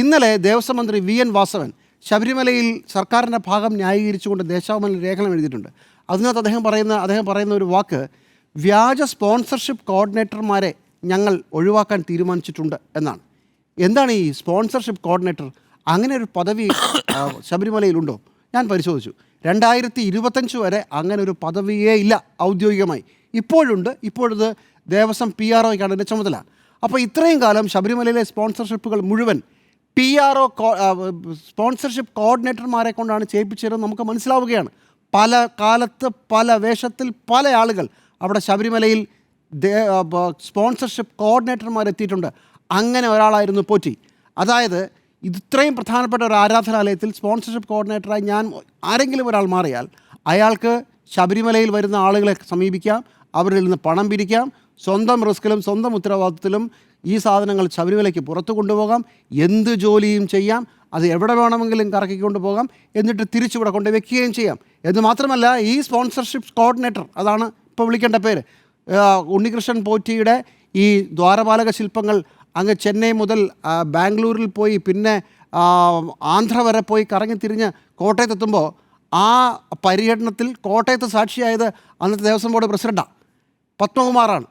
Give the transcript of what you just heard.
ഇന്നലെ ദേവസ്വം മന്ത്രി VN വാസവൻ ശബരിമലയിൽ സർക്കാരിൻ്റെ ഭാഗം ന്യായീകരിച്ചുകൊണ്ട് ദേശാഭിമാനിയിൽ ലേഖനം എഴുതിയിട്ടുണ്ട്. അതിനകത്ത് അദ്ദേഹം പറയുന്ന ഒരു വാക്ക്, വ്യാജ സ്പോൺസർഷിപ്പ് കോർഡിനേറ്റർമാരെ ഞങ്ങൾ ഒഴിവാക്കാൻ തീരുമാനിച്ചിട്ടുണ്ട് എന്നാണ്. എന്താണ് ഈ സ്പോൺസർഷിപ്പ് കോർഡിനേറ്റർ? അങ്ങനെ ഒരു പദവി ശബരിമലയിലുണ്ടോ? ഞാൻ പരിശോധിച്ചു. 2025 വരെ അങ്ങനെ ഒരു പദവിയേ ഇല്ല ഔദ്യോഗികമായി. ഇപ്പോഴുണ്ട്. ഇപ്പോഴത് ദേവസ്വം PROയ്ക്കാണ് ഇതിൻ്റെ ചുമതല. അപ്പോൾ ഇത്രയും കാലം ശബരിമലയിലെ സ്പോൺസർഷിപ്പുകൾ മുഴുവൻ PRO സ്പോൺസർഷിപ്പ് കോർഡിനേറ്റർമാരെ കൊണ്ടാണ് ചെയ്യിപ്പിച്ചതെന്ന് നമുക്ക് മനസ്സിലാവുകയാണ്. പല കാലത്ത് പല വേഷത്തിൽ പല ആളുകൾ അവിടെ ശബരിമലയിൽ സ്പോൺസർഷിപ്പ് കോർഡിനേറ്റർമാരെത്തിയിട്ടുണ്ട്. അങ്ങനെ ഒരാളായിരുന്നു പോറ്റി. അതായത് ഇത്രയും പ്രധാനപ്പെട്ട ഒരു ആരാധനാലയത്തിൽ സ്പോൺസർഷിപ്പ് കോർഡിനേറ്ററായി ആരെങ്കിലും ഒരാൾ മാറിയാൽ അയാൾക്ക് ശബരിമലയിൽ വരുന്ന ആളുകളെ സമീപിക്കാം, അവരിൽ നിന്ന് പണം പിരിക്കാം, സ്വന്തം റിസ്കിലും സ്വന്തം ഉത്തരവാദിത്തത്തിലും ഈ സാധനങ്ങൾ ശബരിമലയ്ക്ക് പുറത്തു കൊണ്ടുപോകാം, എന്ത് ജോലിയും ചെയ്യാം, അത് എവിടെ വേണമെങ്കിലും കറക്കിക്കൊണ്ട് പോകാം, എന്നിട്ട് തിരിച്ചിവിടെ കൊണ്ട് വെക്കുകയും ചെയ്യാം. എന്ന് മാത്രമല്ല, ഈ സ്പോൺസർഷിപ്പ് കോർഡിനേറ്റർ, അതാണ് ഇപ്പോൾ വിളിക്കേണ്ട പേര്, ഉണ്ണികൃഷ്ണൻ പോറ്റിയുടെ ഈ ദ്വാരപാലക ശില്പങ്ങൾ അങ്ങ് ചെന്നൈ മുതൽ ബാംഗ്ലൂരിൽ പോയി പിന്നെ ആന്ധ്ര വരെ പോയി കറങ്ങിത്തിരിഞ്ഞ് കോട്ടയത്തെത്തുമ്പോൾ ആ പര്യടനത്തിൽ കോട്ടയത്ത് സാക്ഷിയായത് അന്നത്തെ ദേവസ്വം ബോർഡ് പ്രസിഡൻ്റാണ്, പത്മകുമാറാണ്.